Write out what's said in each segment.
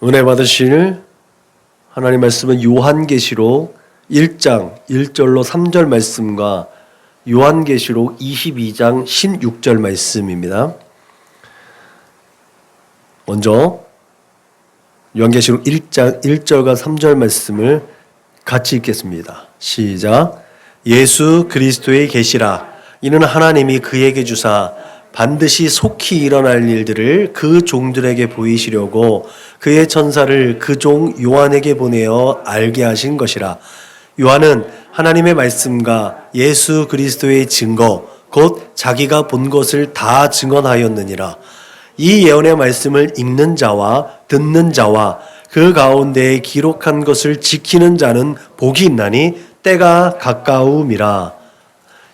은혜 받으실 하나님 말씀은 요한계시록 1장 1절로 3절 말씀과 요한계시록 22장 16절 말씀입니다. 먼저 요한계시록 1장 1절과 3절 말씀을 같이 읽겠습니다. 시작. 예수 그리스도의 계시라. 이는 하나님이 그에게 주사 반드시 속히 일어날 일들을 그 종들에게 보이시려고 그의 천사를 그 종 요한에게 보내어 알게 하신 것이라. 요한은 하나님의 말씀과 예수 그리스도의 증거 곧 자기가 본 것을 다 증언하였느니라. 이 예언의 말씀을 읽는 자와 듣는 자와 그 가운데에 기록한 것을 지키는 자는 복이 있나니 때가 가까움이라.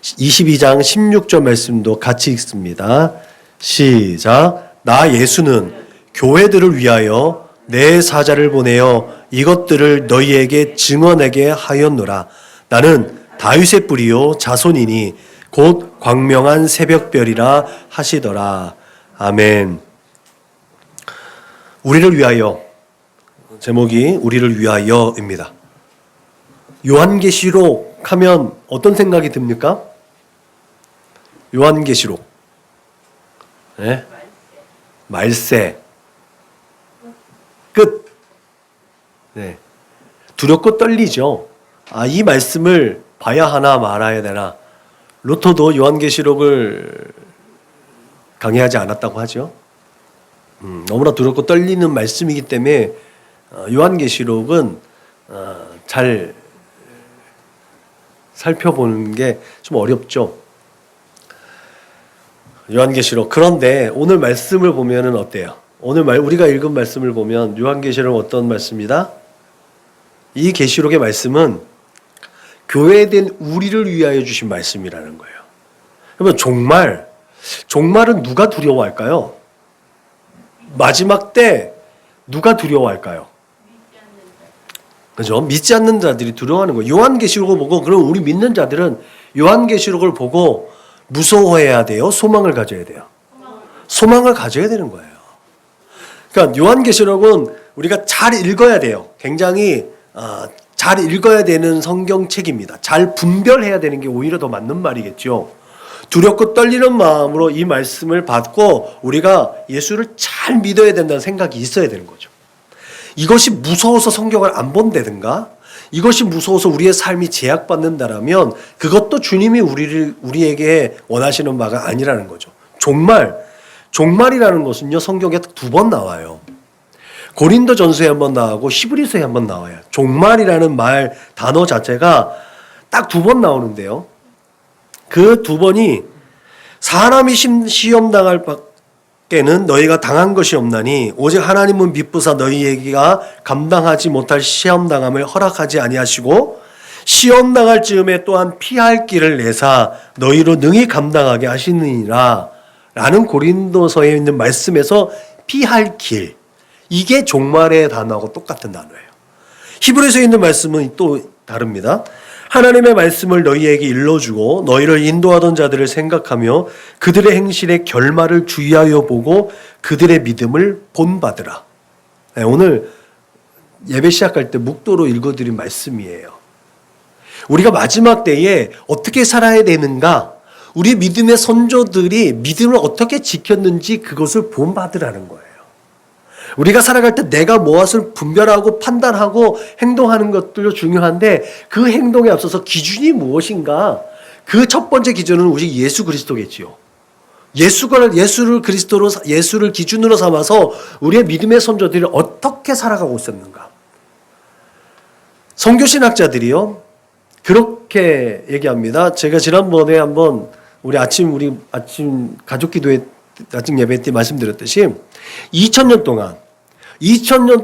22장 16절 말씀도 같이 읽습니다. 시작. 나 예수는 교회들을 위하여 내 사자를 보내어 이것들을 너희에게 증언하게 하였노라. 나는 다윗의 뿌리요 자손이니 곧 광명한 새벽별이라 하시더라. 아멘. 우리를 위하여, 제목이 우리를 위하여입니다. 요한계시록 하면 어떤 생각이 듭니까? 요한계시록. 네? 말세. 끝. 네. 두렵고 떨리죠. 아, 이 말씀을 봐야 하나 말아야 되나. 루터도 요한계시록을 강의하지 않았다고 하죠. 너무나 두렵고 떨리는 말씀이기 때문에 요한계시록은 잘 살펴보는 게 좀 어렵죠. 요한계시록. 그런데 오늘 말씀을 보면은 어때요? 우리가 읽은 말씀을 보면 요한계시록은 어떤 말씀이다? 이 계시록의 말씀은 교회에 된 우리를 위하여 주신 말씀이라는 거예요. 그러면 종말은 누가 두려워할까요? 마지막 때 누가 두려워할까요? 그죠? 믿지 않는 자들이 두려워하는 거예요. 요한계시록을 보고, 그럼 우리 믿는 자들은 요한계시록을 보고 무서워해야 돼요? 소망을 가져야 돼요? 소망을 가져야 되는 거예요. 그러니까 요한계시록은 우리가 잘 읽어야 돼요. 굉장히 잘 읽어야 되는 성경책입니다. 잘 분별해야 되는 게 오히려 더 맞는 말이겠죠. 두렵고 떨리는 마음으로 이 말씀을 받고 우리가 예수를 잘 믿어야 된다는 생각이 있어야 되는 거죠. 이것이 무서워서 성경을 안 본다든가, 이것이 무서워서 우리의 삶이 제약받는다라면 그것도 주님이 우리에게 원하시는 바가 아니라는 거죠. 종말이라는 것은요, 성경에 2번 나와요. 고린도전서에 한번 나오고 히브리서에 한번 나와요. 종말이라는 단어 자체가 딱 2번 나오는데요. 그 2번이 사람이 시험당할 때는 너희가 당한 것이 없나니 오직 하나님은 미쁘사 너희에게가 감당하지 못할 시험당함을 허락하지 아니하시고 시험당할 즈음에 또한 피할 길을 내사 너희로 능히 감당하게 하시느니라. 라는 고린도서에 있는 말씀에서 피할 길, 이게 종말의 단어하고 똑같은 단어예요. 히브리서에 있는 말씀은 또 다릅니다. 하나님의 말씀을 너희에게 일러주고 너희를 인도하던 자들을 생각하며 그들의 행실의 결말을 주의하여 보고 그들의 믿음을 본받으라. 네, 오늘 예배 시작할 때 묵도로 읽어드린 말씀이에요. 우리가 마지막 때에 어떻게 살아야 되는가, 우리 믿음의 선조들이 믿음을 어떻게 지켰는지 그것을 본받으라는 거예요. 우리가 살아갈 때 내가 무엇을 분별하고 판단하고 행동하는 것들도 중요한데 그 행동에 앞서서 기준이 무엇인가? 그 첫 번째 기준은 우리 예수 그리스도겠지요. 예수를 기준으로 삼아서 우리의 믿음의 선조들이 어떻게 살아가고 있었는가? 선교신학자들이요, 그렇게 얘기합니다. 제가 지난번에 한번 우리 아침 가족 기도회 아침 예배 때 말씀드렸듯이 2000년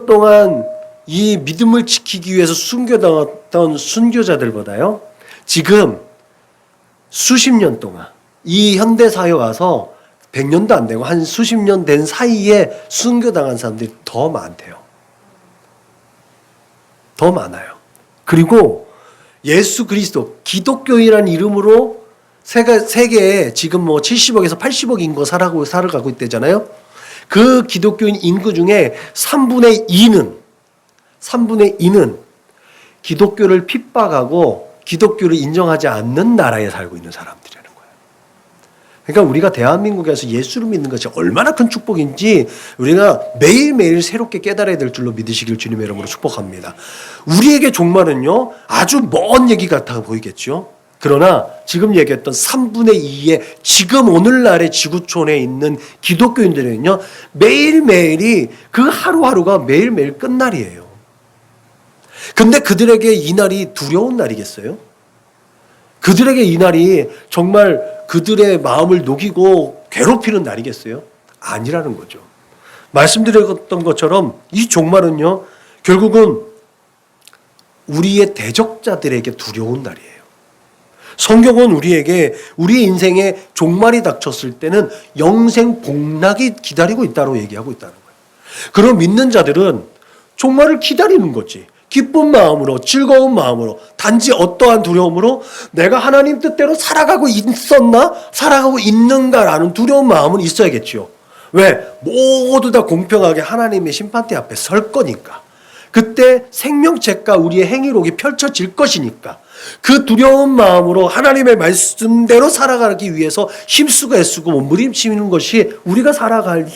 동안 이 믿음을 지키기 위해서 순교당했던 순교자들보다요, 지금 수십 년 동안 이 현대사회 와서 100년도 안 되고 한 수십 년 된 사이에 순교당한 사람들이 더 많대요. 더 많아요. 그리고 예수 그리스도, 기독교인이라는 이름으로 세계에 지금 70억에서 80억 인구 살아가고 있대잖아요. 그 기독교인 인구 중에 3분의 2는 기독교를 핍박하고 기독교를 인정하지 않는 나라에 살고 있는 사람들이라는 거예요. 그러니까 우리가 대한민국에서 예수를 믿는 것이 얼마나 큰 축복인지 우리가 매일매일 새롭게 깨달아야 될 줄로 믿으시길 주님의 이름으로 축복합니다. 우리에게 종말은요, 아주 먼 얘기 같아 보이겠죠. 그러나 지금 얘기했던 3분의 2의 지금 오늘날의 지구촌에 있는 기독교인들은요, 매일매일이 그 하루하루가 매일매일 끝날이에요. 근데 그들에게 이 날이 두려운 날이겠어요? 그들에게 이 날이 정말 그들의 마음을 녹이고 괴롭히는 날이겠어요? 아니라는 거죠. 말씀드렸던 것처럼 이 종말은요, 결국은 우리의 대적자들에게 두려운 날이에요. 성경은 우리에게 우리의 인생에 종말이 닥쳤을 때는 영생 복락이 기다리고 있다고 얘기하고 있다는 거예요. 그럼 믿는 자들은 종말을 기다리는 거지. 기쁜 마음으로, 즐거운 마음으로, 단지 어떠한 두려움으로 내가 하나님 뜻대로 살아가고 있었나? 살아가고 있는가라는 두려운 마음은 있어야겠죠. 왜? 모두 다 공평하게 하나님의 심판대 앞에 설 거니까. 그때 생명책과 우리의 행위록이 펼쳐질 것이니까. 그 두려운 마음으로 하나님의 말씀대로 살아가기 위해서 힘쓰고 애쓰고 몸부림치는 것이 우리가 살아갈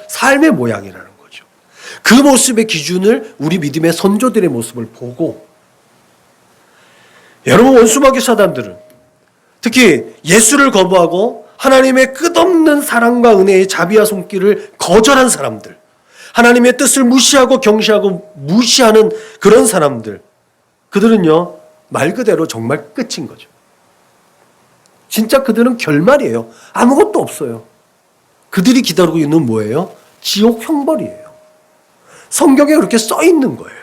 삶의 모양이라는 거죠. 그 모습의 기준을 우리 믿음의 선조들의 모습을 보고, 여러분, 원수마귀 사단들은 특히 예수를 거부하고 하나님의 끝없는 사랑과 은혜의 자비와 손길을 거절한 사람들, 하나님의 뜻을 무시하고 경시하고 무시하는 그런 사람들, 그들은요, 말 그대로 정말 끝인 거죠. 진짜 그들은 결말이에요. 아무것도 없어요. 그들이 기다리고 있는 뭐예요? 지옥 형벌이에요. 성경에 그렇게 써 있는 거예요.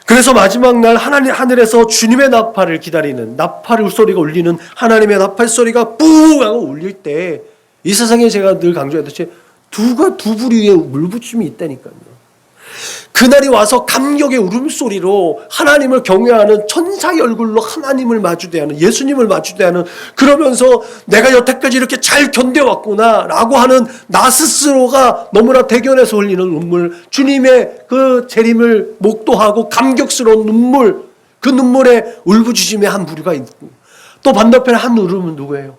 그래서 마지막 날 하늘에서 주님의 나팔을 기다리는, 나팔 소리가 울리는 하나님의 나팔 소리가 뿌 하고 울릴 때, 이 세상에 제가 늘 강조했듯이 두 부류의 물부침이 있다니까요. 그날이 와서 감격의 울음소리로 하나님을 경외하는 천사의 얼굴로 하나님을 마주대하는, 예수님을 마주대하는, 그러면서 내가 여태까지 이렇게 잘 견뎌왔구나 라고 하는 나 스스로가 너무나 대견해서 흘리는 눈물, 주님의 그 재림을 목도하고 감격스러운 눈물, 그 눈물에 울부짖음의 한 부류가 있고, 또 반대편에 한 울음은 누구예요?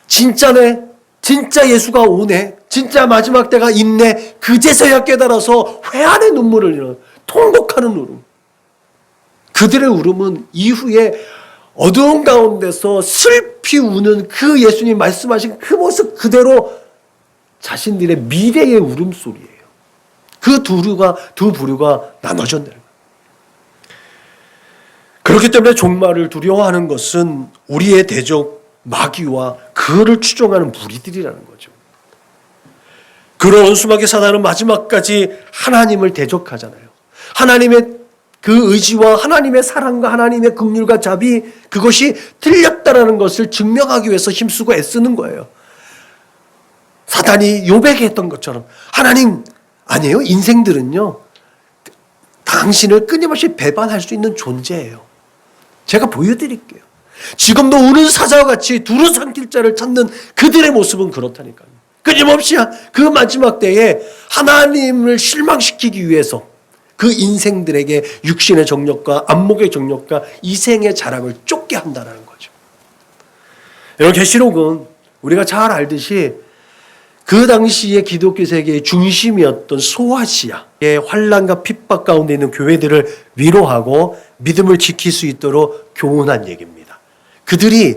진짜네, 진짜 예수가 오네, 진짜 마지막 때가 있네, 그제서야 깨달아서 회한의 눈물을 흘리는 통곡하는 울음. 그들의 울음은 이후에 어두운 가운데서 슬피 우는 그 예수님 말씀하신 그 모습 그대로 자신들의 미래의 울음소리예요. 그 두 부류가 나눠졌네요. 그렇기 때문에 종말을 두려워하는 것은 우리의 대적 마귀와 그를 추종하는 무리들이라는 거죠. 그런 원수마귀 사단은 마지막까지 하나님을 대적하잖아요. 하나님의 그 의지와 하나님의 사랑과 하나님의 긍휼과 자비, 그것이 틀렸다라는 것을 증명하기 위해서 힘쓰고 애쓰는 거예요. 사단이 욥에게 했던 것처럼, 하나님 아니에요. 인생들은요, 당신을 끊임없이 배반할 수 있는 존재예요. 제가 보여드릴게요. 지금도 우는 사자와 같이 두루 삼킬 자를 찾는 그들의 모습은 그렇다니까요. 끊임없이 그 마지막 때에 하나님을 실망시키기 위해서 그 인생들에게 육신의 정욕과 안목의 정욕과 이생의 자랑을 쫓게 한다는 거죠. 여러분, 계시록은 우리가 잘 알듯이 그 당시에 기독교 세계의 중심이었던 소아시아의 환난과 핍박 가운데 있는 교회들을 위로하고 믿음을 지킬 수 있도록 교훈한 얘기입니다. 그들이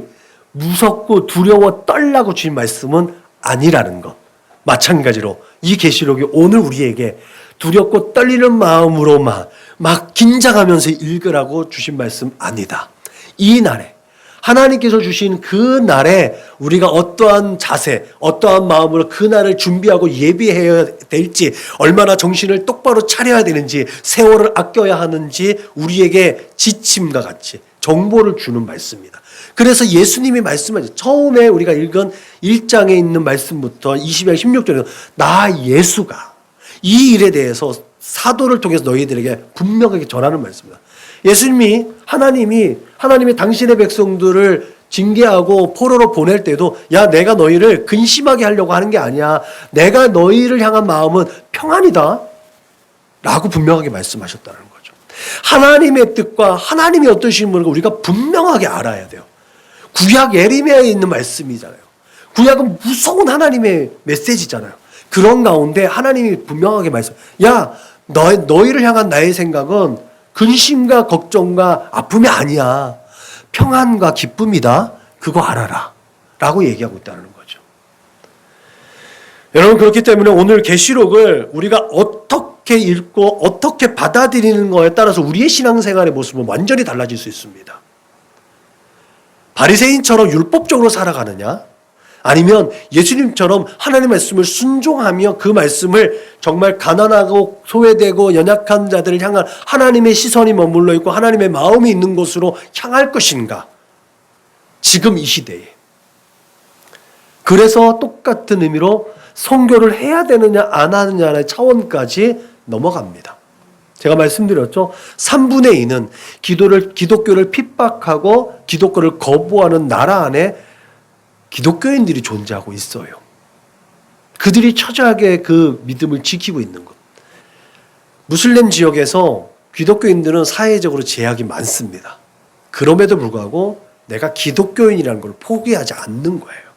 무섭고 두려워 떨라고 주신 말씀은 아니라는 것. 마찬가지로 이 계시록이 오늘 우리에게 두렵고 떨리는 마음으로만 막 긴장하면서 읽으라고 주신 말씀 아니다. 이 날에, 하나님께서 주신 그 날에 우리가 어떠한 자세, 어떠한 마음으로 그 날을 준비하고 예비해야 될지, 얼마나 정신을 똑바로 차려야 되는지, 세월을 아껴야 하는지 우리에게 지침과 같이 정보를 주는 말씀입니다. 그래서 예수님이 말씀하죠. 처음에 우리가 읽은 1장에 있는 말씀부터 20장 16절에서 나 예수가 이 일에 대해서 사도를 통해서 너희들에게 분명하게 전하는 말씀입니다. 예수님이 하나님이 당신의 백성들을 징계하고 포로로 보낼 때도 야 내가 너희를 근심하게 하려고 하는 게 아니야. 내가 너희를 향한 마음은 평안이다. 라고 분명하게 말씀하셨다는 거죠. 하나님의 뜻과 하나님이 어떠신 분인가 우리가 분명하게 알아야 돼요. 구약 예레미야에 있는 말씀이잖아요. 구약은 무서운 하나님의 메시지잖아요. 그런 가운데 하나님이 분명하게 야 너희를 향한 나의 생각은 근심과 걱정과 아픔이 아니야. 평안과 기쁨이다. 그거 알아라. 라고 얘기하고 있다는 거죠. 여러분 그렇기 때문에 오늘 계시록을 우리가 어떻게 읽고 어떻게 받아들이는 거에 따라서 우리의 신앙생활의 모습은 완전히 달라질 수 있습니다. 바리새인처럼 율법적으로 살아가느냐? 아니면 예수님처럼 하나님의 말씀을 순종하며 그 말씀을 정말 가난하고 소외되고 연약한 자들을 향한 하나님의 시선이 머물러 있고 하나님의 마음이 있는 곳으로 향할 것인가? 지금 이 시대에. 그래서 똑같은 의미로 선교를 해야 되느냐 안 하느냐의 차원까지 넘어갑니다. 제가 말씀드렸죠. 3분의 2는 기독교를 핍박하고 기독교를 거부하는 나라 안에 기독교인들이 존재하고 있어요. 그들이 처절하게 그 믿음을 지키고 있는 것. 무슬림 지역에서 기독교인들은 사회적으로 제약이 많습니다. 그럼에도 불구하고 내가 기독교인이라는 걸 포기하지 않는 거예요.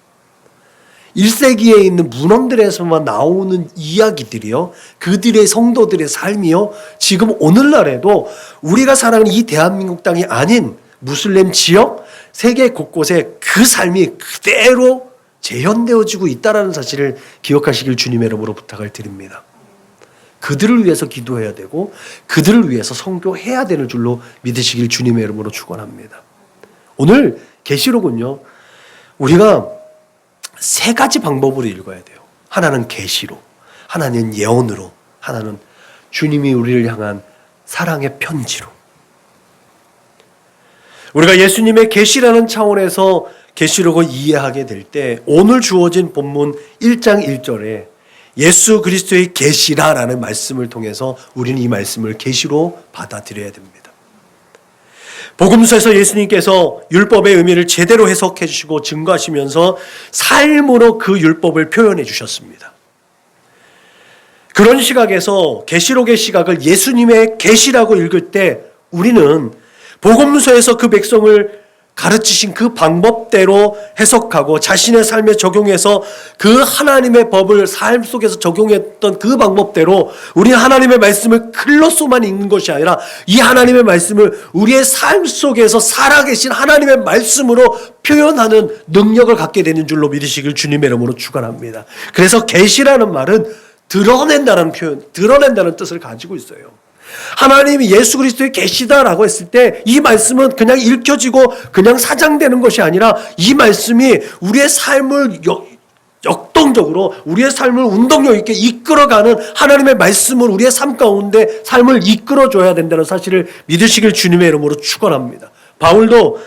1세기에 있는 문헌들에서만 나오는 이야기들이요. 그들의 성도들의 삶이요. 지금 오늘날에도 우리가 살아가는 이 대한민국 땅이 아닌 무슬림 지역, 세계 곳곳에 그 삶이 그대로 재현되어지고 있다는 사실을 기억하시길 주님의 이름으로 부탁을 드립니다. 그들을 위해서 기도해야 되고 그들을 위해서 선교해야 되는 줄로 믿으시길 주님의 이름으로 축원합니다. 오늘 계시록은요. 우리가 세 가지 방법으로 읽어야 돼요. 하나는 계시로, 하나는 예언으로, 하나는 주님이 우리를 향한 사랑의 편지로. 우리가 예수님의 계시라는 차원에서 계시록을 이해하게 될 때 오늘 주어진 본문 1장 1절에 예수 그리스도의 계시라라는 말씀을 통해서 우리는 이 말씀을 계시로 받아들여야 됩니다. 복음서에서 예수님께서 율법의 의미를 제대로 해석해 주시고 증거하시면서 삶으로 그 율법을 표현해 주셨습니다. 그런 시각에서 계시록의 시각을 예수님의 계시라고 읽을 때 우리는 복음서에서 그 백성을 가르치신 그 방법대로 해석하고 자신의 삶에 적용해서 그 하나님의 법을 삶 속에서 적용했던 그 방법대로 우리 하나님의 말씀을 글로서만 읽는 것이 아니라 이 하나님의 말씀을 우리의 삶 속에서 살아계신 하나님의 말씀으로 표현하는 능력을 갖게 되는 줄로 믿으시길 주님의 이름으로 축원합니다. 그래서 계시라는 말은 드러낸다는 표현, 드러낸다는 뜻을 가지고 있어요. 하나님이 예수 그리스도의 계시다라고 했을 때 이 말씀은 그냥 읽혀지고 그냥 사장되는 것이 아니라 이 말씀이 우리의 삶을 역동적으로 우리의 삶을 운동력 있게 이끌어가는 하나님의 말씀을 우리의 삶 가운데 삶을 이끌어줘야 된다는 사실을 믿으시길 주님의 이름으로 축원합니다. 바울도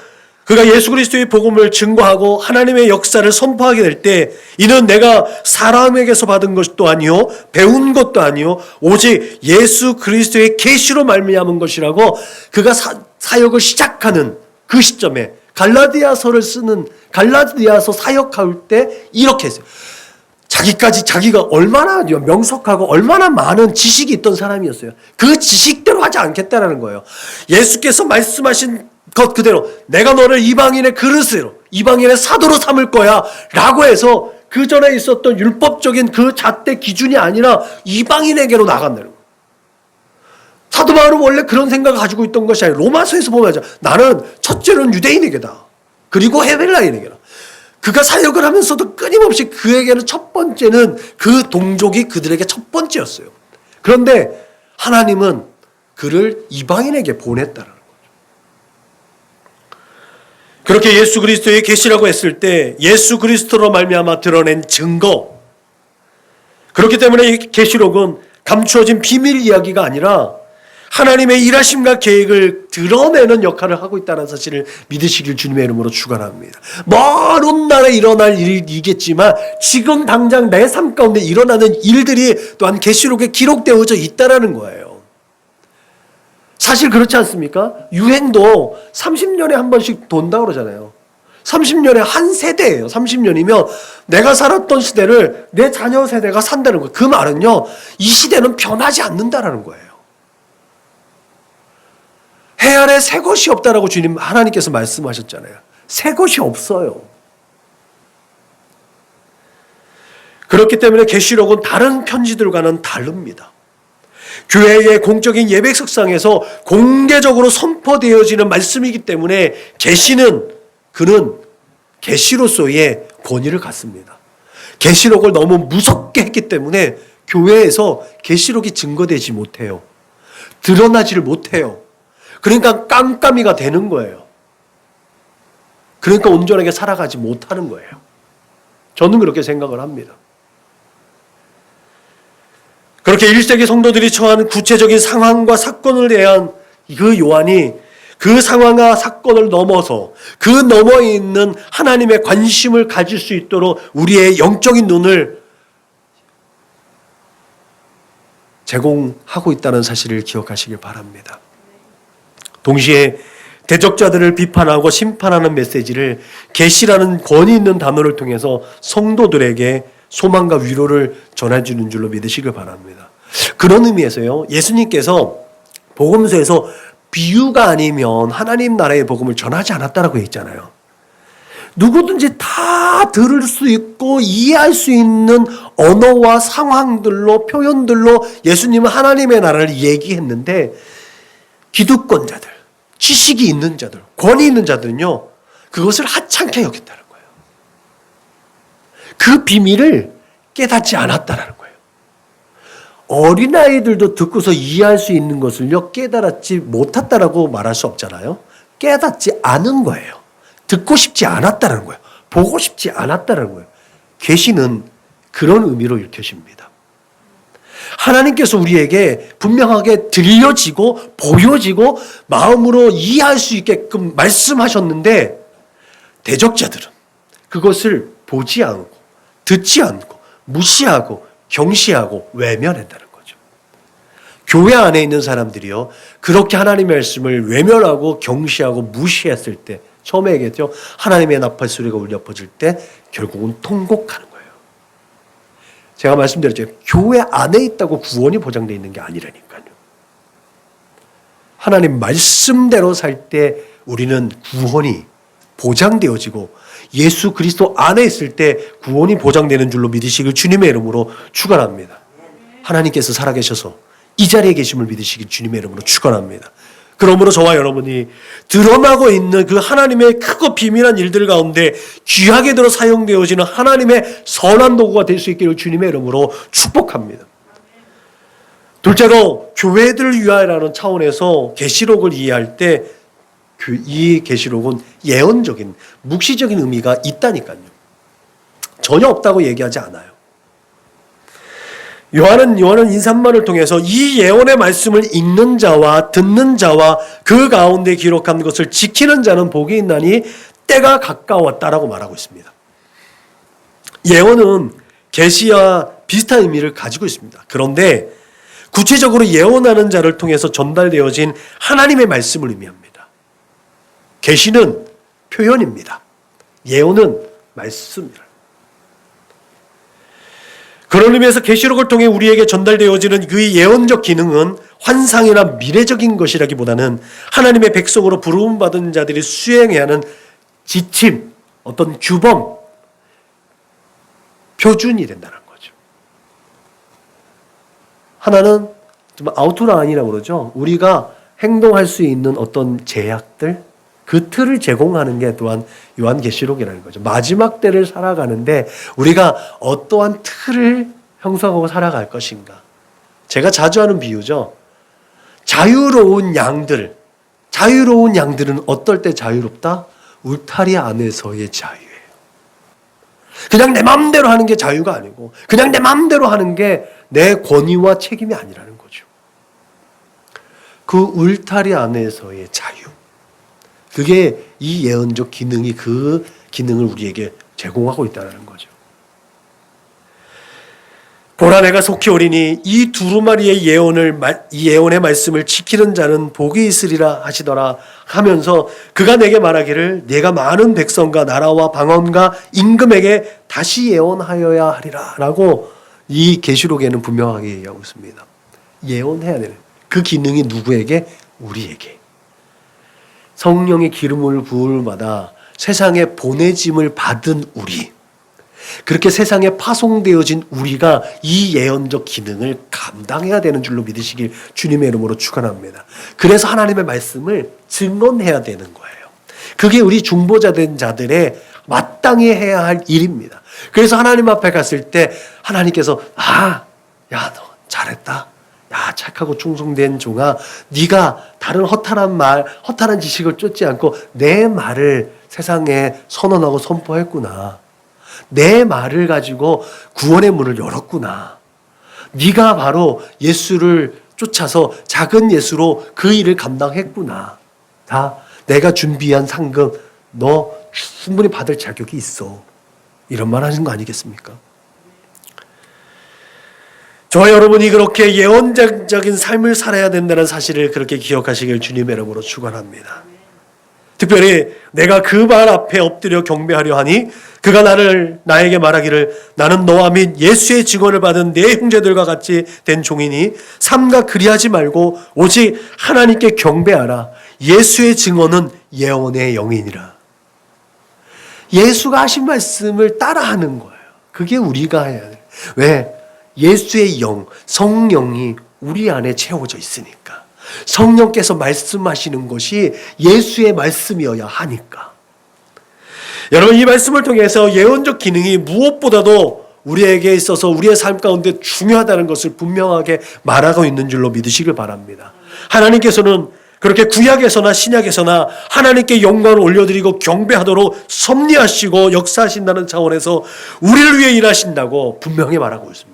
그가 예수 그리스도의 복음을 증거하고 하나님의 역사를 선포하게 될 때 이는 내가 사람에게서 받은 것도 아니요 배운 것도 아니요 오직 예수 그리스도의 계시로 말미암은 것이라고 그가 사역을 시작하는 그 시점에 갈라디아서를 쓰는 갈라디아서 사역할 때 이렇게 했어요. 자기가 얼마나 명석하고 얼마나 많은 지식이 있던 사람이었어요. 그 지식대로 하지 않겠다라는 거예요. 예수께서 말씀하신 것 그대로 내가 너를 이방인의 그릇으로 이방인의 사도로 삼을 거야 라고 해서 그 전에 있었던 율법적인 그 잣대 기준이 아니라 이방인에게로 나간다는 거예요. 사도 바울은 원래 그런 생각을 가지고 있던 것이 아니라 로마서에서 보면 나는 첫째는 유대인에게다. 그리고 헤벨라인에게다. 그가 사역을 하면서도 끊임없이 그에게는 첫 번째는 그 동족이 그들에게 첫 번째였어요. 그런데 하나님은 그를 이방인에게 보냈다는 거예요. 그렇게 예수 그리스도의 계시라고 했을 때 예수 그리스도로 말미암아 드러낸 증거. 그렇기 때문에 이 계시록은 감추어진 비밀 이야기가 아니라 하나님의 일하심과 계획을 드러내는 역할을 하고 있다는 사실을 믿으시길 주님의 이름으로 축원합니다. 먼 훗날에 일어날 일이겠지만 지금 당장 내 삶 가운데 일어나는 일들이 또한 계시록에 기록되어져 있다는 거예요. 사실 그렇지 않습니까? 유행도 30년에 한 번씩 돈다고 그러잖아요. 30년에 한 세대예요. 30년이면 내가 살았던 시대를 내 자녀 세대가 산다는 거예요. 그 말은요, 이 시대는 변하지 않는다라는 거예요. 해 아래 새 것이 없다라고 주님 하나님께서 말씀하셨잖아요. 새 것이 없어요. 그렇기 때문에 계시록은 다른 편지들과는 다릅니다. 교회의 공적인 예배석상에서 공개적으로 선포되어지는 말씀이기 때문에 그는 계시로서의 권위를 갖습니다. 계시록을 너무 무섭게 했기 때문에 교회에서 계시록이 증거되지 못해요. 드러나지를 못해요. 그러니까 깜깜이가 되는 거예요. 그러니까 온전하게 살아가지 못하는 거예요. 저는 그렇게 생각을 합니다. 그렇게 1세기 성도들이 처한 구체적인 상황과 사건을 대한 그 요한이 그 상황과 사건을 넘어서 그 너머에 있는 하나님의 관심을 가질 수 있도록 우리의 영적인 눈을 제공하고 있다는 사실을 기억하시길 바랍니다. 동시에 대적자들을 비판하고 심판하는 메시지를 계시라는 권위 있는 단어를 통해서 성도들에게 소망과 위로를 전해주는 줄로 믿으시길 바랍니다. 그런 의미에서요, 예수님께서 복음서에서 비유가 아니면 하나님 나라의 복음을 전하지 않았다라고 했잖아요. 누구든지 다 들을 수 있고 이해할 수 있는 언어와 상황들로, 표현들로 예수님은 하나님의 나라를 얘기했는데, 기득권자들, 지식이 있는 자들, 권위 있는 자들은요, 그것을 하찮게 여겼다는 거예요. 그 비밀을 깨닫지 않았다는 거예요. 어린아이들도 듣고서 이해할 수 있는 것을요, 깨달았지 못했다라고 말할 수 없잖아요. 깨닫지 않은 거예요. 듣고 싶지 않았다는 거예요. 보고 싶지 않았다는 거예요. 계시는 그런 의미로 읽혀집니다. 하나님께서 우리에게 분명하게 들려지고 보여지고 마음으로 이해할 수 있게끔 말씀하셨는데, 대적자들은 그것을 보지 않고 듣지 않고 무시하고 경시하고 외면한다는 거죠. 교회 안에 있는 사람들이요, 그렇게 하나님의 말씀을 외면하고 경시하고 무시했을 때, 처음에 얘기했죠. 하나님의 나팔 소리가 울려 퍼질 때 결국은 통곡하는 거예요. 제가 말씀드렸죠. 교회 안에 있다고 구원이 보장되어 있는 게 아니라니까요. 하나님 말씀대로 살 때 우리는 구원이 보장되어지고, 예수 그리스도 안에 있을 때 구원이 보장되는 줄로 믿으시길 주님의 이름으로 축원합니다. 하나님께서 살아계셔서 이 자리에 계심을 믿으시길 주님의 이름으로 축원합니다. 그러므로 저와 여러분이 드러나고 있는 그 하나님의 크고 비밀한 일들 가운데 귀하게 들어 사용되어지는 하나님의 선한 도구가 될 수 있기를 주님의 이름으로 축복합니다. 둘째로 교회들을 위하여라는 차원에서 계시록을 이해할 때 이 계시록은 예언적인, 묵시적인 의미가 있다니까요. 전혀 없다고 얘기하지 않아요. 요한은 인사말을 통해서 이 예언의 말씀을 읽는 자와 듣는 자와 그 가운데 기록한 것을 지키는 자는 복이 있나니 때가 가까웠다라고 말하고 있습니다. 예언은 계시와 비슷한 의미를 가지고 있습니다. 그런데 구체적으로 예언하는 자를 통해서 전달되어진 하나님의 말씀을 의미합니다. 계시는 표현입니다. 예언은 말씀입니다. 그런 의미에서 계시록을 통해 우리에게 전달되어지는 그 예언적 기능은 환상이나 미래적인 것이라기보다는 하나님의 백성으로 부름받은 자들이 수행해야 하는 지침, 어떤 규범, 표준이 된다는 거죠. 하나는 좀 아우트라인이라고 그러죠. 우리가 행동할 수 있는 어떤 제약들, 그 틀을 제공하는 게 또한 요한계시록이라는 거죠. 마지막 때를 살아가는데 우리가 어떠한 틀을 형성하고 살아갈 것인가. 제가 자주 하는 비유죠. 자유로운 양들은 어떨 때 자유롭다? 울타리 안에서의 자유예요. 그냥 내 마음대로 하는 게 자유가 아니고, 그냥 내 마음대로 하는 게 내 권위와 책임이 아니라는 거죠. 그 울타리 안에서의 자유. 그게 이 예언적 기능이 그 기능을 우리에게 제공하고 있다는 거죠. 보라 내가 속히 오리니 이 두루마리의 이 예언의 말씀을 지키는 자는 복이 있으리라 하시더라 하면서 그가 내게 말하기를 내가 많은 백성과 나라와 방언과 임금에게 다시 예언하여야 하리라 라고 이 계시록에는 분명하게 얘기하고 있습니다. 예언해야 되는 그 기능이 누구에게? 우리에게. 성령의 기름을 부을마다 세상에 보내짐을 받은 우리, 그렇게 세상에 파송되어진 우리가 이 예언적 기능을 감당해야 되는 줄로 믿으시길 주님의 이름으로 축원합니다. 그래서 하나님의 말씀을 증언해야 되는 거예요. 그게 우리 중보자된 자들의 마땅히 해야 할 일입니다. 그래서 하나님 앞에 갔을 때 하나님께서 야, 너 잘했다. 야, 착하고 충성된 종아, 네가 다른 허탈한 지식을 쫓지 않고 내 말을 세상에 선언하고 선포했구나. 내 말을 가지고 구원의 문을 열었구나. 네가 바로 예수를 쫓아서 작은 예수로 그 일을 감당했구나. 다 내가 준비한 상금 너 충분히 받을 자격이 있어. 이런 말 하는 거 아니겠습니까? 저와 여러분이 그렇게 예언적인 삶을 살아야 된다는 사실을 그렇게 기억하시길 주님의 이름으로 축원합니다. 특별히 내가 그 발 앞에 엎드려 경배하려 하니 그가 나에게 말하기를 나는 너와 및 예수의 증언을 받은 내 형제들과 같이 된 종이니 삼가 그리하지 말고 오직 하나님께 경배하라. 예수의 증언은 예언의 영이니라. 예수가 하신 말씀을 따라하는 거예요. 그게 우리가 해야 돼요. 왜? 예수의 영, 성령이 우리 안에 채워져 있으니까. 성령께서 말씀하시는 것이 예수의 말씀이어야 하니까. 여러분, 이 말씀을 통해서 예언적 기능이 무엇보다도 우리에게 있어서 우리의 삶 가운데 중요하다는 것을 분명하게 말하고 있는 줄로 믿으시길 바랍니다. 하나님께서는 그렇게 구약에서나 신약에서나 하나님께 영광을 올려드리고 경배하도록 섭리하시고 역사하신다는 차원에서 우리를 위해 일하신다고 분명히 말하고 있습니다.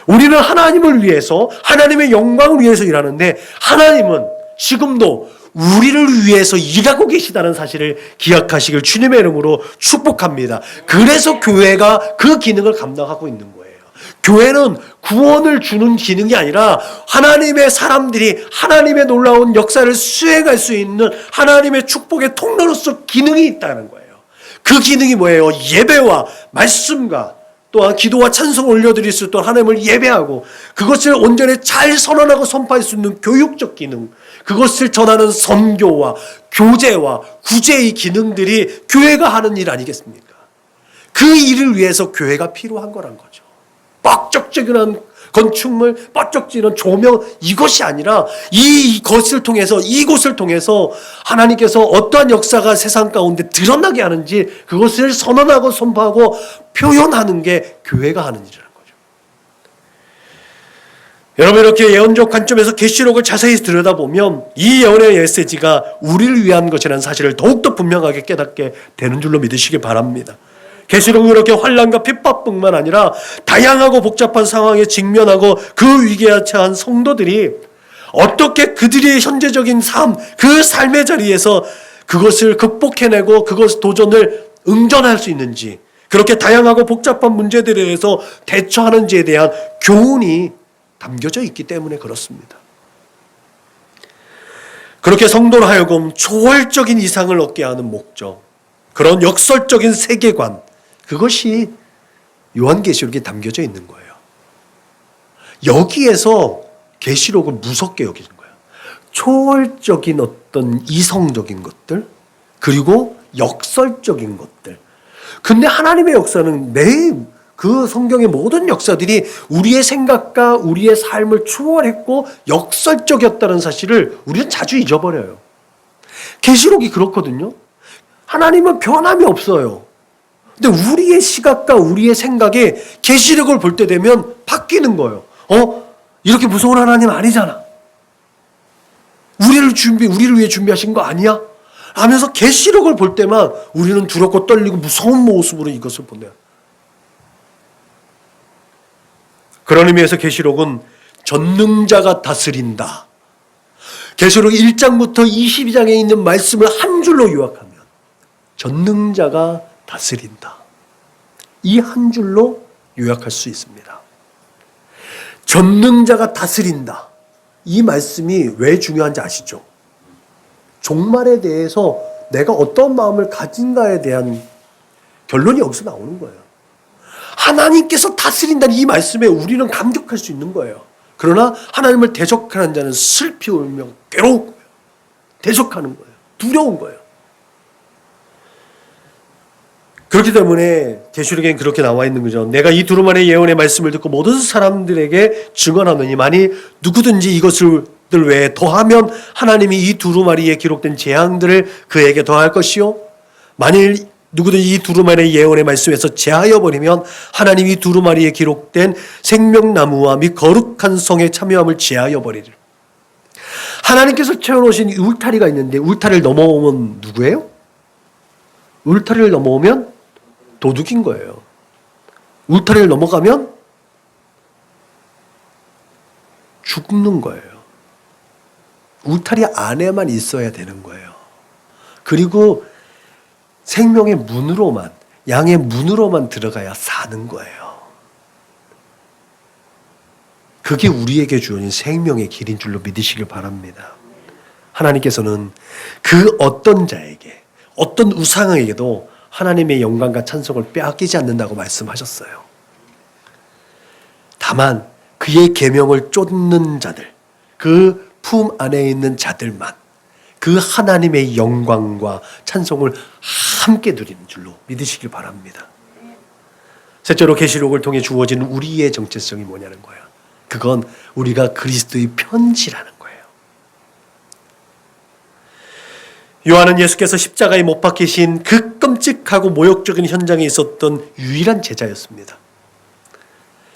우리는 하나님을 위해서, 하나님의 영광을 위해서 일하는데 하나님은 지금도 우리를 위해서 일하고 계시다는 사실을 기억하시길 주님의 이름으로 축복합니다. 그래서 교회가 그 기능을 감당하고 있는 거예요. 교회는 구원을 주는 기능이 아니라 하나님의 사람들이 하나님의 놀라운 역사를 수행할 수 있는 하나님의 축복의 통로로서 기능이 있다는 거예요. 그 기능이 뭐예요? 예배와 말씀과 또한 기도와 찬송을 올려드릴 수 있도록 하나님을 예배하고 그것을 온전히 잘 선언하고 선포할 수 있는 교육적 기능, 그것을 전하는 선교와 교제와 구제의 기능들이 교회가 하는 일 아니겠습니까? 그 일을 위해서 교회가 필요한 거란 거죠. 뻑적지근한 건축물, 뻑적지근한 조명, 이것이 아니라 이곳을 통해서 하나님께서 어떠한 역사가 세상 가운데 드러나게 하는지 그것을 선언하고 선포하고 표현하는 게 교회가 하는 일이라는 거죠. 여러분, 이렇게 예언적 관점에서 계시록을 자세히 들여다보면 이 예언의 메시지가 우리를 위한 것이라는 사실을 더욱더 분명하게 깨닫게 되는 줄로 믿으시기 바랍니다. 계시록은 이렇게 환난과 핍박뿐만 아니라 다양하고 복잡한 상황에 직면하고 그 위기에 처한 성도들이 어떻게 그들의 현재적인 삶, 그 삶의 자리에서 그것을 극복해내고 그것 도전을 응전할 수 있는지, 그렇게 다양하고 복잡한 문제들에 대해서 대처하는지에 대한 교훈이 담겨져 있기 때문에 그렇습니다. 그렇게 성도로 하여금 초월적인 이상을 얻게 하는 목적, 그런 역설적인 세계관, 그것이 요한계시록에 담겨져 있는 거예요. 여기에서 계시록을 무섭게 여기는 거예요. 초월적인 어떤 이성적인 것들, 그리고 역설적인 것들. 근데 하나님의 역사는 그 성경의 모든 역사들이 우리의 생각과 우리의 삶을 초월했고 역설적이었다는 사실을 우리는 자주 잊어버려요. 계시록이 그렇거든요. 하나님은 변함이 없어요. 근데 우리의 시각과 우리의 생각에 계시록을 볼 때 되면 바뀌는 거예요. 이렇게 무서운 하나님 아니잖아. 우리를 위해 준비하신 거 아니야? 하면서 계시록을 볼 때만 우리는 두렵고 떨리고 무서운 모습으로 이것을 보내요. 그런 의미에서 계시록은 전능자가 다스린다. 계시록 1장부터 22장에 있는 말씀을 한 줄로 요약하면 전능자가 다스린다. 이 한 줄로 요약할 수 있습니다. 전능자가 다스린다. 이 말씀이 왜 중요한지 아시죠? 종말에 대해서 내가 어떤 마음을 가진가에 대한 결론이 여기서 나오는 거예요. 하나님께서 다스린다는 이 말씀에 우리는 감격할 수 있는 거예요. 그러나 하나님을 대적하는 자는 슬피 울며 괴로운 거예요. 대적하는 거예요. 두려운 거예요. 그렇기 때문에 계시록엔 그렇게 나와 있는 거죠. 내가 이 두루마리의 예언의 말씀을 듣고 모든 사람들에게 증언하노니 만일 누구든지 이것을 외에 더하면 하나님이 이 두루마리에 기록된 재앙들을 그에게 더할 것이요 만일 누구든지 이 두루마리의 예언의 말씀에서 제하여 버리면 하나님이 두루마리에 기록된 생명나무와 및 거룩한 성의 참여함을 제하여 버리리라. 하나님께서 채워놓으신 울타리가 있는데 울타리를 넘어오면 누구예요? 울타리를 넘어오면 도둑인 거예요. 울타리를 넘어가면 죽는 거예요. 울타리 안에만 있어야 되는 거예요. 그리고 생명의 문으로만, 양의 문으로만 들어가야 사는 거예요. 그게 우리에게 주어진 생명의 길인 줄로 믿으시길 바랍니다. 하나님께서는 그 어떤 자에게, 어떤 우상에게도 하나님의 영광과 찬송을 빼앗기지 않는다고 말씀하셨어요. 다만 그의 계명을 쫓는 자들, 그 품 안에 있는 자들만 그 하나님의 영광과 찬송을 함께 누리는 줄로 믿으시길 바랍니다. 셋째로 계시록을 통해 주어진 우리의 정체성이 뭐냐는 거예요. 그건 우리가 그리스도의 편지라는 거예요. 요한은 예수께서 십자가에 못 박히신 그 끔찍하고 모욕적인 현장에 있었던 유일한 제자였습니다.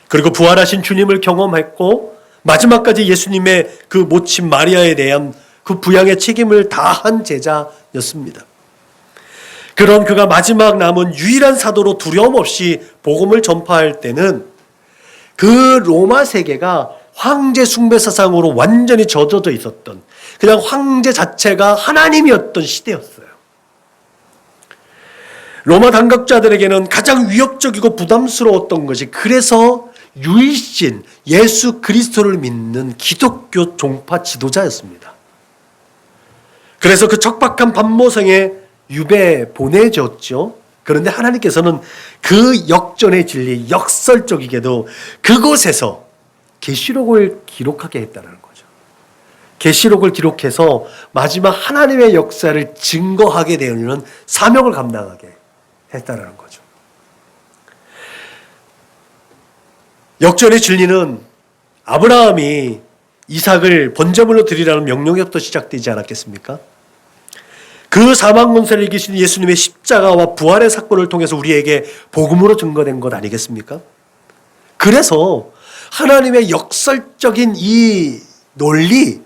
그리고 부활하신 주님을 경험했고 마지막까지 예수님의 그 모친 마리아에 대한 그 부양의 책임을 다한 제자였습니다. 그런 그가 마지막 남은 유일한 사도로 두려움 없이 복음을 전파할 때는 그 로마 세계가 황제 숭배 사상으로 완전히 젖어져 있었던, 그냥 황제 자체가 하나님이었던 시대였어요. 로마 당국자들에게는 가장 위협적이고 부담스러웠던 것이 그래서 유일신 예수 그리스도를 믿는 기독교 종파 지도자였습니다. 그래서 그 척박한 반모성에 유배 보내졌죠. 그런데 하나님께서는 그 역전의 진리, 역설적이게도 그곳에서 계시록을 기록하게 했다는 거죠. 계시록을 기록해서 마지막 하나님의 역사를 증거하게 되는 사명을 감당하게 했다는 거죠. 역전의 진리는 아브라함이 이삭을 번제물로 드리라는 명령부터 시작되지 않았겠습니까? 그 사망 권세를 이기신 예수님의 십자가와 부활의 사건을 통해서 우리에게 복음으로 증거된 것 아니겠습니까? 그래서 하나님의 역설적인 이 논리,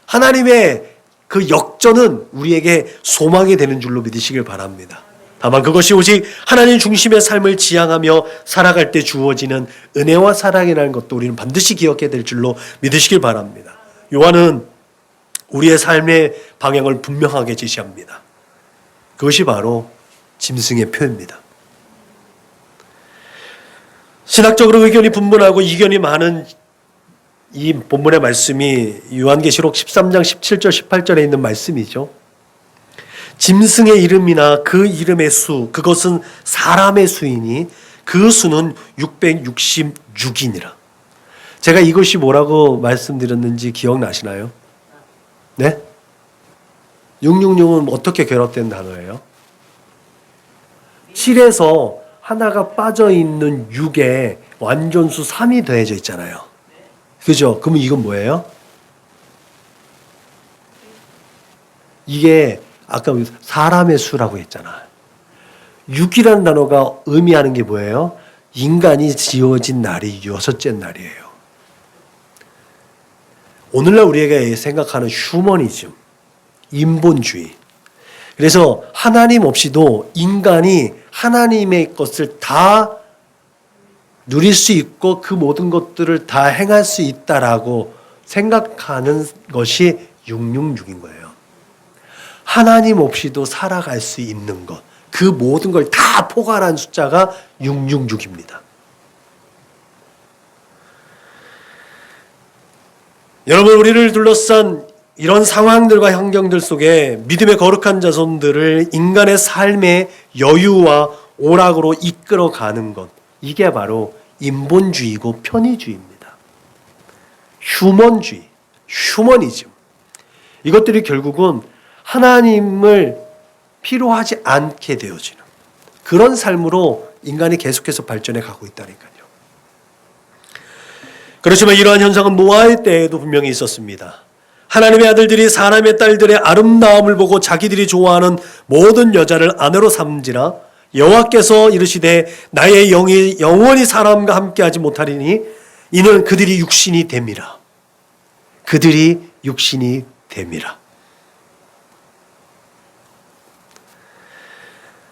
하나님의 그 역전은 우리에게 소망이 되는 줄로 믿으시길 바랍니다. 다만 그것이 오직 하나님 중심의 삶을 지향하며 살아갈 때 주어지는 은혜와 사랑이라는 것도 우리는 반드시 기억해야 될 줄로 믿으시길 바랍니다. 요한은 우리의 삶의 방향을 분명하게 제시합니다. 그것이 바로 짐승의 표입니다. 신학적으로 의견이 분분하고 이견이 많은 이 본문의 말씀이 요한계시록 13장 17절 18절에 있는 말씀이죠. 짐승의 이름이나 그 이름의 수, 그것은 사람의 수이니 그 수는 666이니라. 제가 이것이 뭐라고 말씀드렸는지 기억나시나요? 네? 666은 어떻게 결합된 단어예요? 7에서 하나가 빠져있는 6에 완전수 3이 더해져 있잖아요. 그죠? 그러면 이건 뭐예요? 이게 아까 사람의 수라고 했잖아. 6이라는 단어가 의미하는 게 뭐예요? 인간이 지어진 날이 6째 날이에요. 오늘날 우리가 생각하는 휴머니즘, 인본주의. 그래서 하나님 없이도 인간이 하나님의 것을 다 누릴 수 있고 그 모든 것들을 다 행할 수 있다라고 생각하는 것이 666인 거예요. 하나님 없이도 살아갈 수 있는 것, 그 모든 걸 다 포괄한 숫자가 666입니다. 여러분, 우리를 둘러싼 이런 상황들과 환경들 속에 믿음의 거룩한 자손들을 인간의 삶의 여유와 오락으로 이끌어가는 것, 이게 바로 인본주의고 편의주의입니다. 휴먼주의, 휴머니즘. 이것들이 결국은 하나님을 필요하지 않게 되어지는 그런 삶으로 인간이 계속해서 발전해 가고 있다니까요. 그렇지만 이러한 현상은 노아의 때에도 분명히 있었습니다. 하나님의 아들들이 사람의 딸들의 아름다움을 보고 자기들이 좋아하는 모든 여자를 아내로 삼지라 여호와께서 이르시되 나의 영이 영원히 사람과 함께하지 못하리니 이는 그들이 육신이 됨이라. 그들이 육신이 됨이라.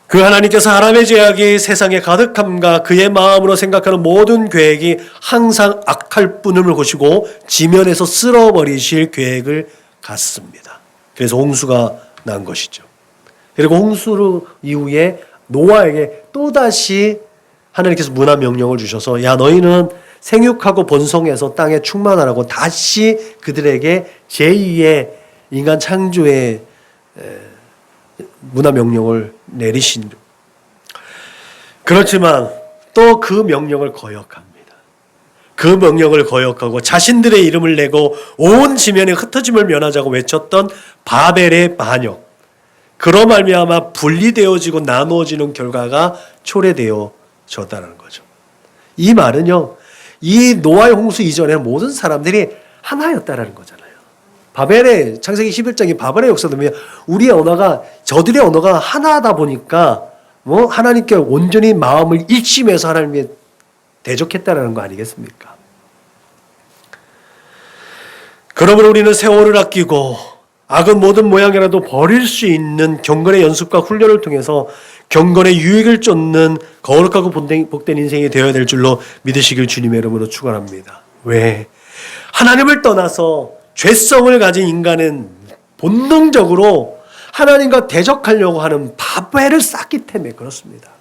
그 하나님께서 사람의 죄악이 세상에 가득함과 그의 마음으로 생각하는 모든 계획이 항상 악할 뿐임을 보시고 지면에서 쓸어버리실 계획을 갖습니다. 그래서 홍수가 난 것이죠. 그리고 홍수 이후에 노아에게 또다시 하나님께서 문화 명령을 주셔서 야 너희는 생육하고 번성해서 땅에 충만하라고 다시 그들에게 제2의 인간 창조의 문화 명령을 내리신. 그렇지만 또 그 명령을 거역합니다. 그 명령을 거역하고 자신들의 이름을 내고 온 지면에 흩어짐을 면하자고 외쳤던 바벨의 반역, 그로 말미암아 분리되어지고 나누어지는 결과가 초래되어졌다는 거죠. 이 말은요, 이 노아의 홍수 이전에 모든 사람들이 하나였다라는 거잖아요. 바벨의 창세기 11장이 바벨의 역사도 우리의 언어가 저들의 언어가 하나다 보니까 하나님께 온전히 마음을 일심해서 하나님께 대적했다라는 거 아니겠습니까? 그러므로 우리는 세월을 아끼고 악은 모든 모양이라도 버릴 수 있는 경건의 연습과 훈련을 통해서 경건의 유익을 쫓는 거룩하고 복된 인생이 되어야 될 줄로 믿으시길 주님의 이름으로 축원합니다. 왜? 하나님을 떠나서 죄성을 가진 인간은 본능적으로 하나님과 대적하려고 하는 바벨을 쌓기 때문에 그렇습니다.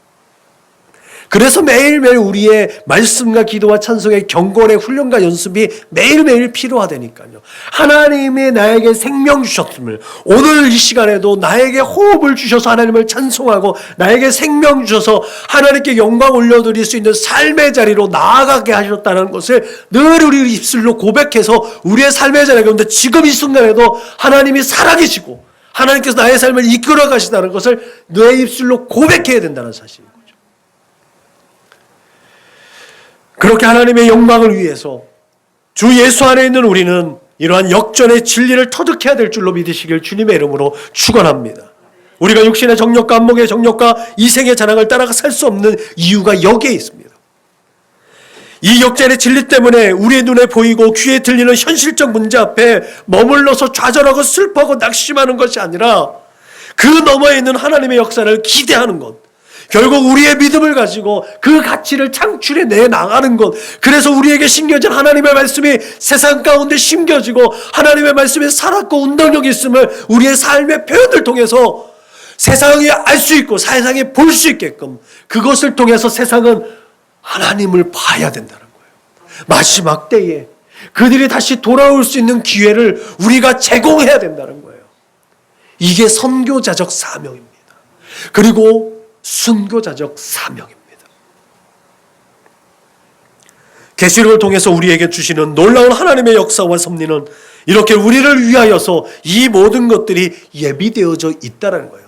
그래서 매일매일 우리의 말씀과 기도와 찬송의 경건의 훈련과 연습이 매일매일 필요하다니까요. 하나님이 나에게 생명 주셨음을, 오늘 이 시간에도 나에게 호흡을 주셔서 하나님을 찬송하고 나에게 생명 주셔서 하나님께 영광 올려드릴 수 있는 삶의 자리로 나아가게 하셨다는 것을 늘 우리 입술로 고백해서 우리의 삶의 자리 가운데 지금 이 순간에도 하나님이 살아계시고 하나님께서 나의 삶을 이끌어 가시다는 것을 내 입술로 고백해야 된다는 사실입니다. 그렇게 하나님의 영광을 위해서 주 예수 안에 있는 우리는 이러한 역전의 진리를 터득해야 될 줄로 믿으시길 주님의 이름으로 축원합니다. 우리가 육신의 정욕과 안목의 정욕과 이생의 자랑을 따라가 살 수 없는 이유가 여기에 있습니다. 이 역전의 진리 때문에 우리의 눈에 보이고 귀에 들리는 현실적 문제 앞에 머물러서 좌절하고 슬퍼하고 낙심하는 것이 아니라 그 너머에 있는 하나님의 역사를 기대하는 것, 결국 우리의 믿음을 가지고 그 가치를 창출해 내 나가는 것, 그래서 우리에게 심겨진 하나님의 말씀이 세상 가운데 심겨지고 하나님의 말씀이 살았고 운동력이 있음을 우리의 삶의 표현을 통해서 세상이 알 수 있고 세상이 볼 수 있게끔 그것을 통해서 세상은 하나님을 봐야 된다는 거예요. 마지막 때에 그들이 다시 돌아올 수 있는 기회를 우리가 제공해야 된다는 거예요. 이게 선교자적 사명입니다. 그리고 순교자적 사명입니다. 계시록을 통해서 우리에게 주시는 놀라운 하나님의 역사와 섭리는 이렇게 우리를 위하여서 이 모든 것들이 예비되어져 있다는 거예요.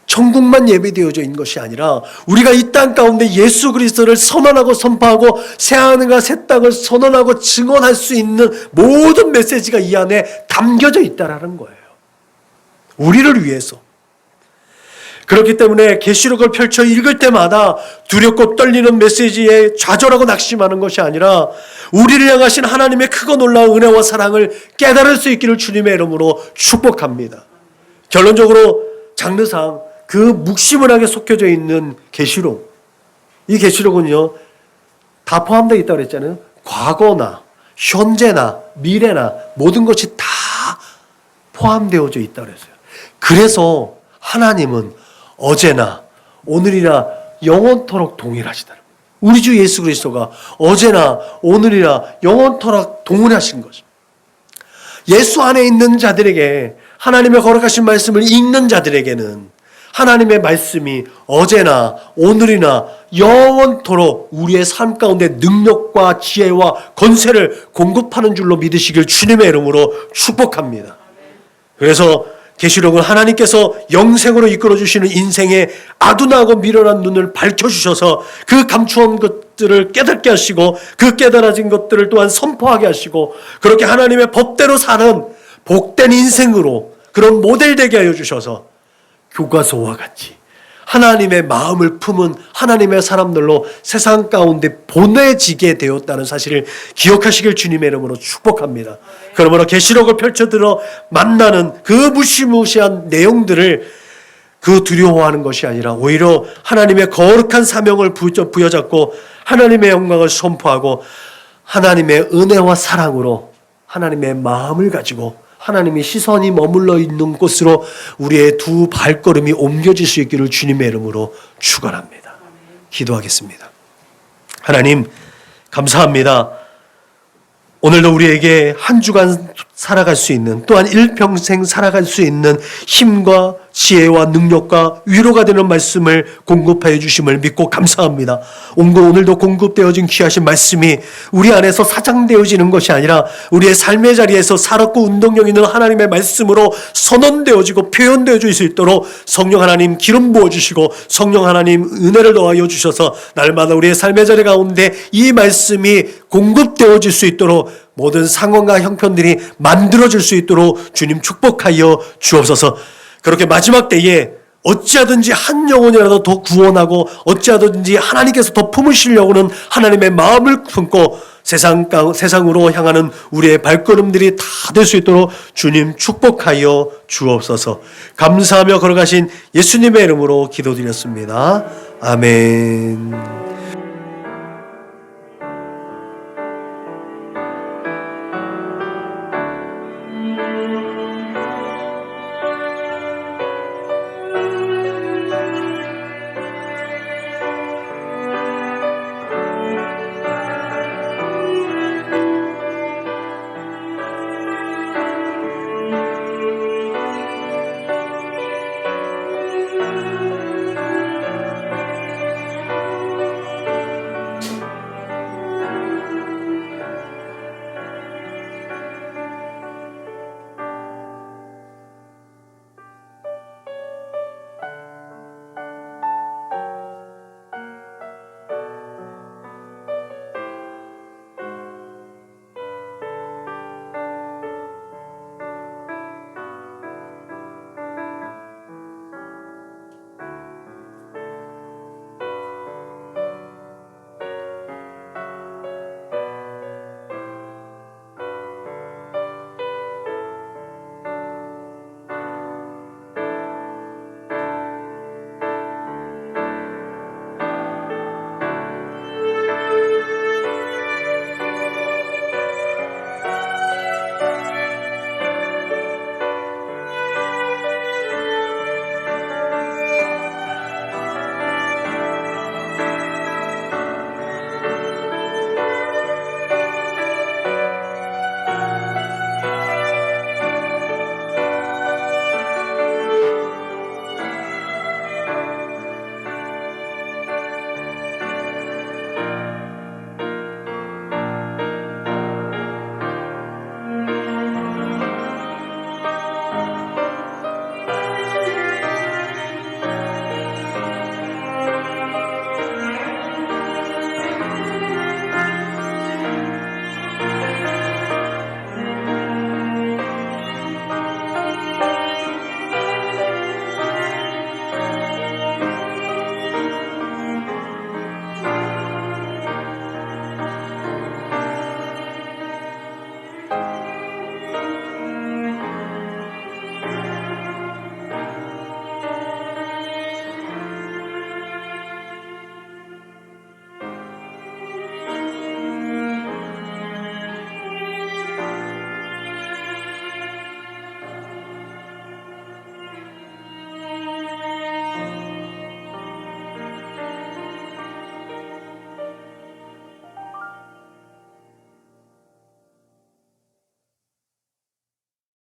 천국만 예비되어져 있는 것이 아니라 우리가 이 땅 가운데 예수 그리스도를 선언하고 선포하고 새하늘과 새 땅을 선언하고 증언할 수 있는 모든 메시지가 이 안에 담겨져 있다는 거예요. 우리를 위해서. 그렇기 때문에 계시록을 펼쳐 읽을 때마다 두렵고 떨리는 메시지에 좌절하고 낙심하는 것이 아니라 우리를 향하신 하나님의 크고 놀라운 은혜와 사랑을 깨달을 수 있기를 주님의 이름으로 축복합니다. 결론적으로 장르상 그 묵시문학에 속혀져 있는 계시록, 이 계시록은요 다 포함되어 있다고 그랬잖아요. 과거나 현재나 미래나 모든 것이 다 포함되어져 있다고 그랬어요. 그래서 하나님은 어제나 오늘이나 영원토록 동일하시다는 거예요. 우리 주 예수 그리스도가 어제나 오늘이나 영원토록 동일하신 거죠. 예수 안에 있는 자들에게, 하나님의 거룩하신 말씀을 읽는 자들에게는 하나님의 말씀이 어제나 오늘이나 영원토록 우리의 삶 가운데 능력과 지혜와 권세를 공급하는 줄로 믿으시길 주님의 이름으로 축복합니다. 그래서 계시록은 하나님께서 영생으로 이끌어 주시는 인생의 아둔하고 미련한 눈을 밝혀주셔서 그 감추온 것들을 깨닫게 하시고 그 깨달아진 것들을 또한 선포하게 하시고 그렇게 하나님의 법대로 사는 복된 인생으로 그런 모델 되게 하여 주셔서 교과서와 같이 하나님의 마음을 품은 하나님의 사람들로 세상 가운데 보내지게 되었다는 사실을 기억하시길 주님의 이름으로 축복합니다. 그러므로 계시록을 펼쳐들어 만나는 그 무시무시한 내용들을 그 두려워하는 것이 아니라 오히려 하나님의 거룩한 사명을 부여잡고 하나님의 영광을 선포하고 하나님의 은혜와 사랑으로 하나님의 마음을 가지고 하나님의 시선이 머물러 있는 곳으로 우리의 두 발걸음이 옮겨질 수 있기를 주님의 이름으로 축원합니다. 기도하겠습니다. 하나님 감사합니다. 오늘도 우리에게 한 주간 살아갈 수 있는, 또한 일평생 살아갈 수 있는 힘과 지혜와 능력과 위로가 되는 말씀을 공급하여 주심을 믿고 감사합니다. 오늘도 공급되어진 귀하신 말씀이 우리 안에서 사장되어지는 것이 아니라 우리의 삶의 자리에서 살았고 운동력 있는 하나님의 말씀으로 선언되어지고 표현되어질 수 있도록 성령 하나님 기름 부어주시고 성령 하나님 은혜를 더하여 주셔서 날마다 우리의 삶의 자리 가운데 이 말씀이 공급되어질 수 있도록 모든 상황과 형편들이 만들어질 수 있도록 주님 축복하여 주옵소서. 그렇게 마지막 때에 어찌하든지 한 영혼이라도 더 구원하고 어찌하든지 하나님께서 더 품으시려고는 하나님의 마음을 품고 세상으로 향하는 우리의 발걸음들이 다 될 수 있도록 주님 축복하여 주옵소서. 감사하며 걸어가신 예수님의 이름으로 기도드렸습니다. 아멘.